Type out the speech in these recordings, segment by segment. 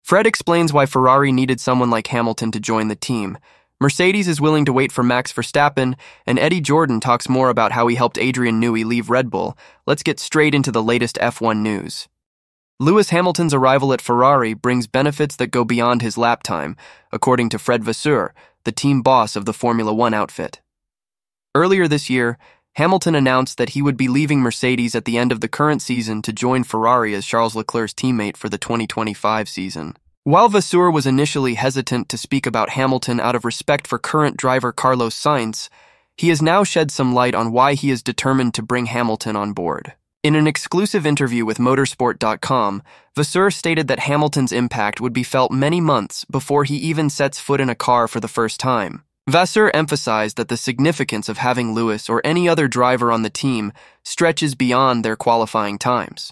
Fred explains why Ferrari needed someone like Hamilton to join the team. Mercedes is willing to wait for Max Verstappen, and Eddie Jordan talks more about how he helped Adrian Newey leave Red Bull. Let's get straight into the latest F1 news. Lewis Hamilton's arrival at Ferrari brings benefits that go beyond his lap time, according to Fred Vasseur, the team boss of the Formula One outfit. Earlier this year, Hamilton announced that he would be leaving Mercedes at the end of the current season to join Ferrari as Charles Leclerc's teammate for the 2025 season. While Vasseur was initially hesitant to speak about Hamilton out of respect for current driver Carlos Sainz, he has now shed some light on why he is determined to bring Hamilton on board. In an exclusive interview with Motorsport.com, Vasseur stated that Hamilton's impact would be felt many months before he even sets foot in a car for the first time. Vasseur emphasized that the significance of having Lewis or any other driver on the team stretches beyond their qualifying times.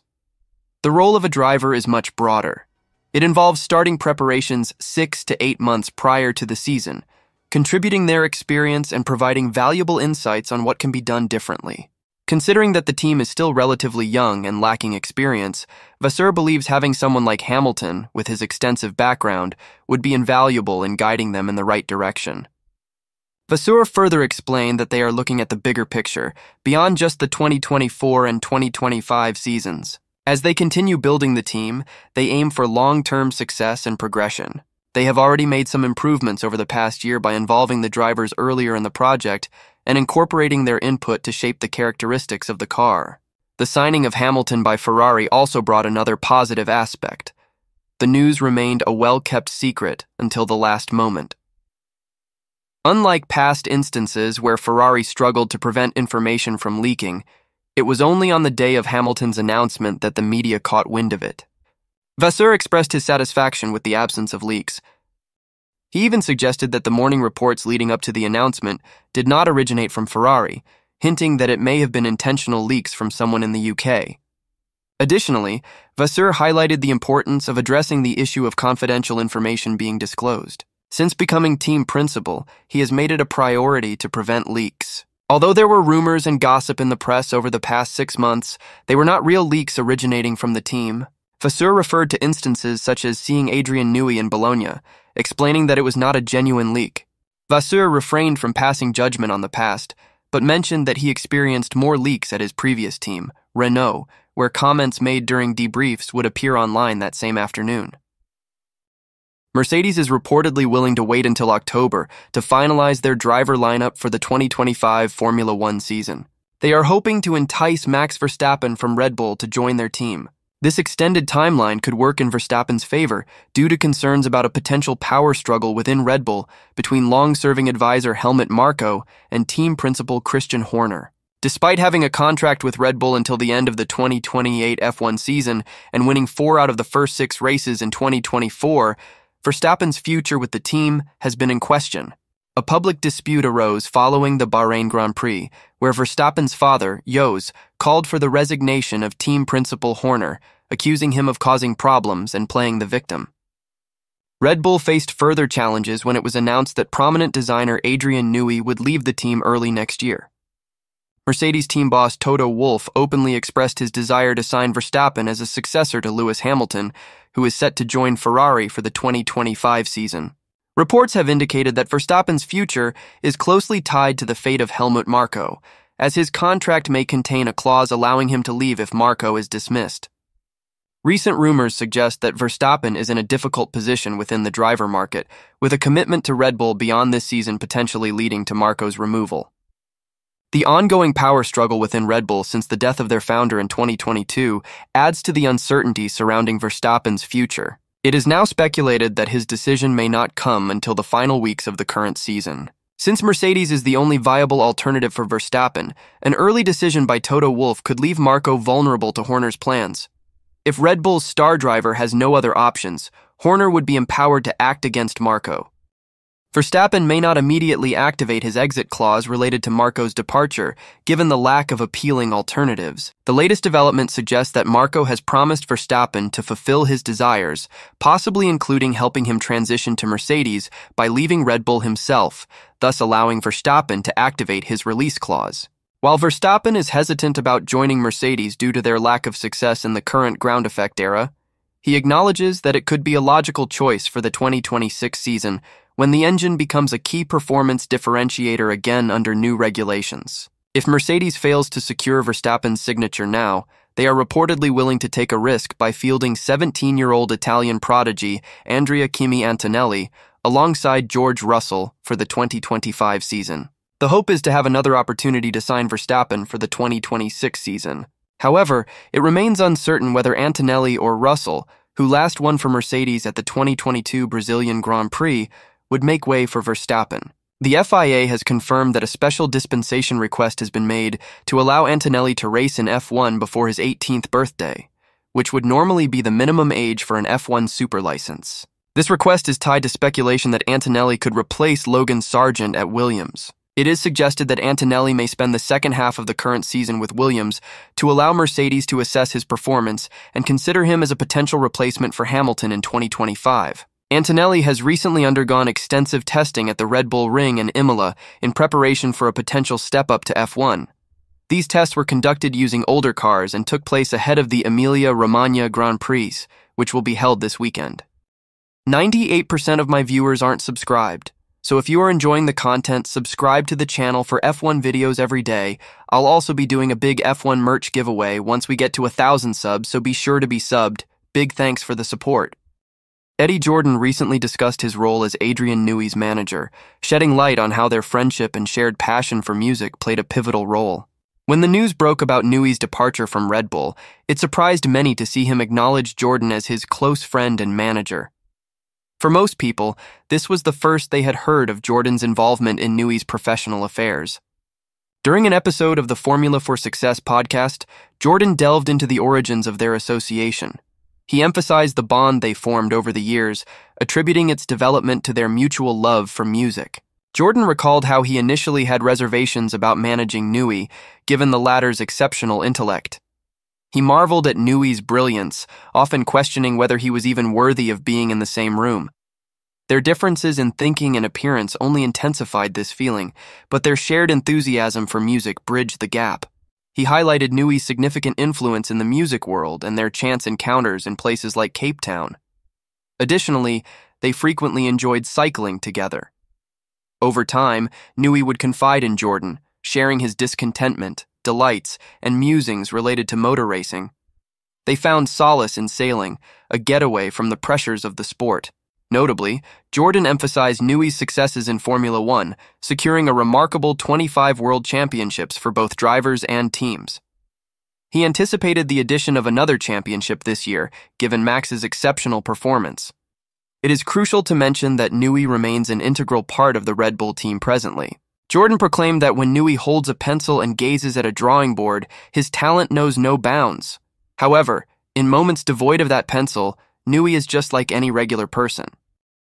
The role of a driver is much broader. It involves starting preparations 6 to 8 months prior to the season, contributing their experience and providing valuable insights on what can be done differently. Considering that the team is still relatively young and lacking experience, Vasseur believes having someone like Hamilton, with his extensive background, would be invaluable in guiding them in the right direction. Vasseur further explained that they are looking at the bigger picture, beyond just the 2024 and 2025 seasons. As they continue building the team, they aim for long-term success and progression. They have already made some improvements over the past year by involving the drivers earlier in the project and incorporating their input to shape the characteristics of the car. The signing of Hamilton by Ferrari also brought another positive aspect. The news remained a well-kept secret until the last moment. Unlike past instances where Ferrari struggled to prevent information from leaking, it was only on the day of Hamilton's announcement that the media caught wind of it. Vasseur expressed his satisfaction with the absence of leaks. He even suggested that the morning reports leading up to the announcement did not originate from Ferrari, hinting that it may have been intentional leaks from someone in the UK. Additionally, Vasseur highlighted the importance of addressing the issue of confidential information being disclosed. Since becoming team principal, he has made it a priority to prevent leaks. Although there were rumors and gossip in the press over the past 6 months, they were not real leaks originating from the team. Vasseur referred to instances such as seeing Adrian Newey in Bologna, explaining that it was not a genuine leak. Vasseur refrained from passing judgment on the past, but mentioned that he experienced more leaks at his previous team, Renault, where comments made during debriefs would appear online that same afternoon. Mercedes is reportedly willing to wait until October to finalize their driver lineup for the 2025 Formula One season. They are hoping to entice Max Verstappen from Red Bull to join their team. This extended timeline could work in Verstappen's favor due to concerns about a potential power struggle within Red Bull between long-serving advisor Helmut Marko and team principal Christian Horner. Despite having a contract with Red Bull until the end of the 2028 F1 season and winning 4 out of the first 6 races in 2024, Verstappen's future with the team has been in question. A public dispute arose following the Bahrain Grand Prix, where Verstappen's father, Jos, called for the resignation of team principal Horner, accusing him of causing problems and playing the victim. Red Bull faced further challenges when it was announced that prominent designer Adrian Newey would leave the team early next year. Mercedes team boss Toto Wolff openly expressed his desire to sign Verstappen as a successor to Lewis Hamilton, who is set to join Ferrari for the 2025 season. Reports have indicated that Verstappen's future is closely tied to the fate of Helmut Marko, as his contract may contain a clause allowing him to leave if Marko is dismissed. Recent rumors suggest that Verstappen is in a difficult position within the driver market, with a commitment to Red Bull beyond this season potentially leading to Marko's removal. The ongoing power struggle within Red Bull since the death of their founder in 2022 adds to the uncertainty surrounding Verstappen's future. It is now speculated that his decision may not come until the final weeks of the current season. Since Mercedes is the only viable alternative for Verstappen, an early decision by Toto Wolff could leave Marko vulnerable to Horner's plans. If Red Bull's star driver has no other options, Horner would be empowered to act against Marko. Verstappen may not immediately activate his exit clause related to Marko's departure, given the lack of appealing alternatives. The latest development suggests that Marko has promised Verstappen to fulfill his desires, possibly including helping him transition to Mercedes by leaving Red Bull himself, thus allowing Verstappen to activate his release clause. While Verstappen is hesitant about joining Mercedes due to their lack of success in the current ground effect era, He acknowledges that it could be a logical choice for the 2026 season when the engine becomes a key performance differentiator again under new regulations. If Mercedes fails to secure Verstappen's signature now, they are reportedly willing to take a risk by fielding 17-year-old Italian prodigy Andrea Kimi Antonelli alongside George Russell for the 2025 season. The hope is to have another opportunity to sign Verstappen for the 2026 season. However, it remains uncertain whether Antonelli or Russell, who last won for Mercedes at the 2022 Brazilian Grand Prix, would make way for Verstappen. The FIA has confirmed that a special dispensation request has been made to allow Antonelli to race in F1 before his 18th birthday, which would normally be the minimum age for an F1 super license. This request is tied to speculation that Antonelli could replace Logan Sargent at Williams. It is suggested that Antonelli may spend the second half of the current season with Williams to allow Mercedes to assess his performance and consider him as a potential replacement for Hamilton in 2025. Antonelli has recently undergone extensive testing at the Red Bull Ring and Imola in preparation for a potential step-up to F1. These tests were conducted using older cars and took place ahead of the Emilia-Romagna Grand Prix, which will be held this weekend. 98% of my viewers aren't subscribed. So if you are enjoying the content, subscribe to the channel for F1 videos every day. I'll also be doing a big F1 merch giveaway once we get to 1,000 subs, so be sure to be subbed. Big thanks for the support. Eddie Jordan recently discussed his role as Adrian Newey's manager, shedding light on how their friendship and shared passion for music played a pivotal role. When the news broke about Newey's departure from Red Bull, it surprised many to see him acknowledge Jordan as his close friend and manager. For most people, this was the first they had heard of Jordan's involvement in Newey's professional affairs. During an episode of the Formula for Success podcast, Jordan delved into the origins of their association. He emphasized the bond they formed over the years, attributing its development to their mutual love for music. Jordan recalled how he initially had reservations about managing Newey, given the latter's exceptional intellect. He marveled at Newey's brilliance, often questioning whether he was even worthy of being in the same room. Their differences in thinking and appearance only intensified this feeling, but their shared enthusiasm for music bridged the gap. He highlighted Newey's significant influence in the music world and their chance encounters in places like Cape Town. Additionally, they frequently enjoyed cycling together. Over time, Newey would confide in Jordan, sharing his discontentment, delights, and musings related to motor racing. They found solace in sailing, a getaway from the pressures of the sport. Notably, Jordan emphasized Newey's successes in Formula One, securing a remarkable 25 world championships for both drivers and teams. He anticipated the addition of another championship this year, given Max's exceptional performance. It is crucial to mention that Newey remains an integral part of the Red Bull team presently. Jordan proclaimed that when Newey holds a pencil and gazes at a drawing board, his talent knows no bounds. However, in moments devoid of that pencil, Newey is just like any regular person.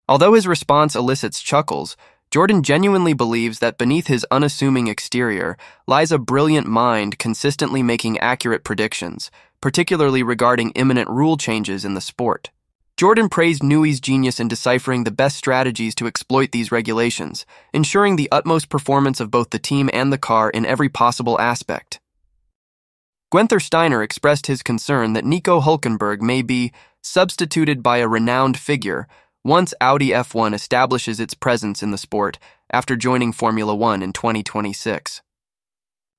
Although his response elicits chuckles, Jordan genuinely believes that beneath his unassuming exterior lies a brilliant mind consistently making accurate predictions, particularly regarding imminent rule changes in the sport. Jordan praised Newey's genius in deciphering the best strategies to exploit these regulations, ensuring the utmost performance of both the team and the car in every possible aspect. Guenther Steiner expressed his concern that Nico Hülkenberg may be substituted by a renowned figure once Audi F1 establishes its presence in the sport after joining Formula One in 2026.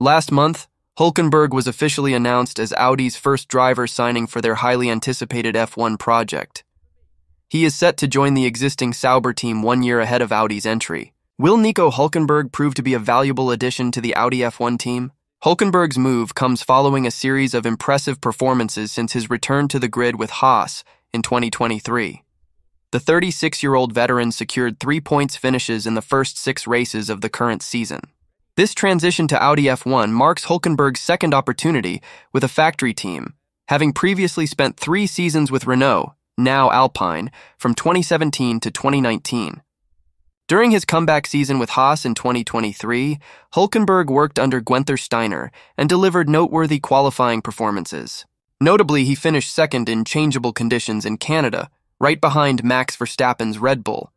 Last month, Hülkenberg was officially announced as Audi's first driver signing for their highly anticipated F1 project. He is set to join the existing Sauber team 1 year ahead of Audi's entry. Will Nico Hülkenberg prove to be a valuable addition to the Audi F1 team? Hülkenberg's move comes following a series of impressive performances since his return to the grid with Haas in 2023. The 36-year-old veteran secured 3 points finishes in the first 6 races of the current season. This transition to Audi F1 marks Hülkenberg's second opportunity with a factory team, having previously spent 3 seasons with Renault, now Alpine, from 2017 to 2019. During his comeback season with Haas in 2023, Hülkenberg worked under Guenther Steiner and delivered noteworthy qualifying performances. Notably, he finished second in changeable conditions in Canada, right behind Max Verstappen's Red Bull.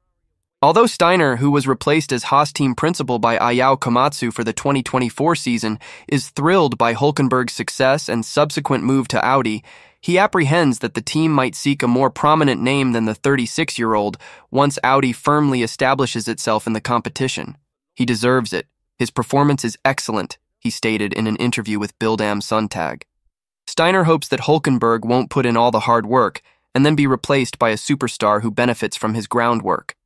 Although Steiner, who was replaced as Haas team principal by Ayao Komatsu for the 2024 season, is thrilled by Hülkenberg's success and subsequent move to Audi, he apprehends that the team might seek a more prominent name than the 36-year-old once Audi firmly establishes itself in the competition. He deserves it. His performance is excellent, he stated in an interview with Bild am Sonntag. Steiner hopes that Hülkenberg won't put in all the hard work and then be replaced by a superstar who benefits from his groundwork.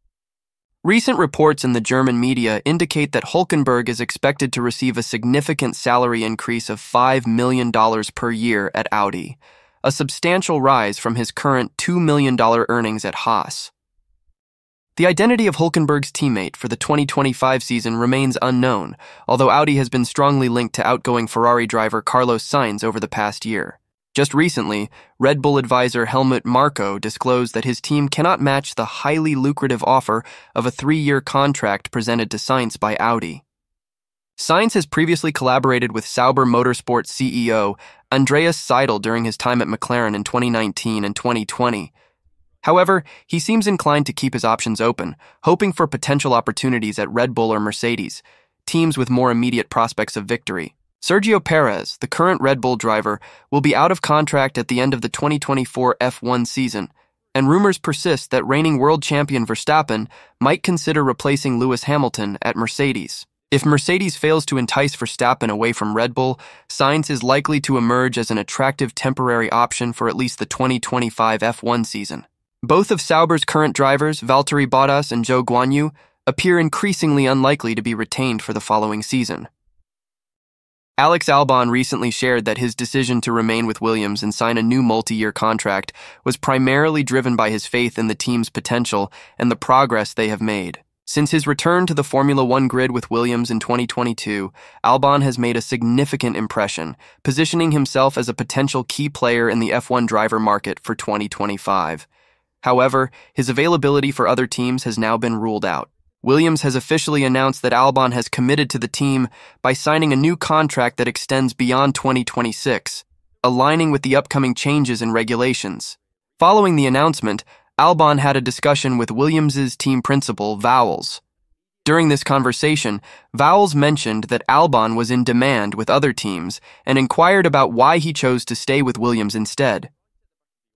Recent reports in the German media indicate that Hülkenberg is expected to receive a significant salary increase of $5 million per year at Audi, a substantial rise from his current $2 million earnings at Haas. The identity of Hülkenberg's teammate for the 2025 season remains unknown, although Audi has been strongly linked to outgoing Ferrari driver Carlos Sainz over the past year. Just recently, Red Bull advisor Helmut Marko disclosed that his team cannot match the highly lucrative offer of a 3-year contract presented to Sainz by Audi. Sainz has previously collaborated with Sauber Motorsport CEO Andreas Seidel during his time at McLaren in 2019 and 2020. However, he seems inclined to keep his options open, hoping for potential opportunities at Red Bull or Mercedes, teams with more immediate prospects of victory. Sergio Perez, the current Red Bull driver, will be out of contract at the end of the 2024 F1 season, and rumors persist that reigning world champion Verstappen might consider replacing Lewis Hamilton at Mercedes. If Mercedes fails to entice Verstappen away from Red Bull, Sainz is likely to emerge as an attractive temporary option for at least the 2025 F1 season. Both of Sauber's current drivers, Valtteri Bottas and Zhou Guanyu, appear increasingly unlikely to be retained for the following season. Alex Albon recently shared that his decision to remain with Williams and sign a new multi-year contract was primarily driven by his faith in the team's potential and the progress they have made. Since his return to the Formula One grid with Williams in 2022, Albon has made a significant impression, positioning himself as a potential key player in the F1 driver market for 2025. However, his availability for other teams has now been ruled out. Williams has officially announced that Albon has committed to the team by signing a new contract that extends beyond 2026, aligning with the upcoming changes in regulations. Following the announcement, Albon had a discussion with Williams's team principal, Vowles. During this conversation, Vowles mentioned that Albon was in demand with other teams and inquired about why he chose to stay with Williams instead.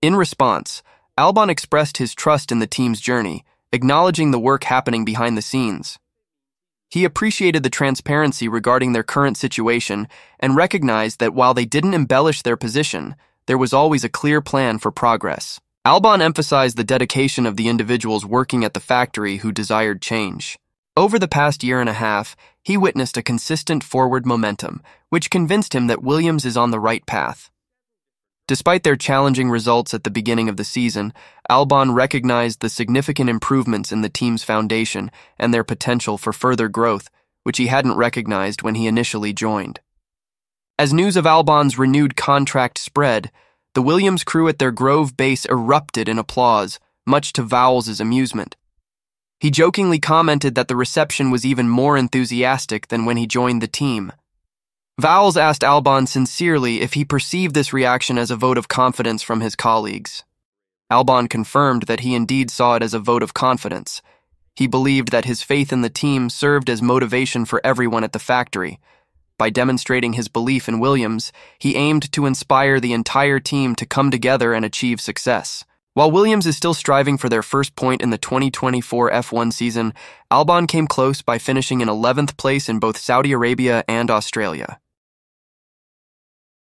In response, Albon expressed his trust in the team's journey, acknowledging the work happening behind the scenes. He appreciated the transparency regarding their current situation and recognized that while they didn't embellish their position, there was always a clear plan for progress. Albon emphasized the dedication of the individuals working at the factory who desired change. Over the past year and a half, he witnessed a consistent forward momentum, which convinced him that Williams is on the right path. Despite their challenging results at the beginning of the season, Albon recognized the significant improvements in the team's foundation and their potential for further growth, which he hadn't recognized when he initially joined. As news of Albon's renewed contract spread, the Williams crew at their Grove base erupted in applause, much to Vowles' amusement. He jokingly commented that the reception was even more enthusiastic than when he joined the team. Vowles asked Albon sincerely if he perceived this reaction as a vote of confidence from his colleagues. Albon confirmed that he indeed saw it as a vote of confidence. He believed that his faith in the team served as motivation for everyone at the factory. By demonstrating his belief in Williams, he aimed to inspire the entire team to come together and achieve success. While Williams is still striving for their first point in the 2024 F1 season, Albon came close by finishing in 11th place in both Saudi Arabia and Australia.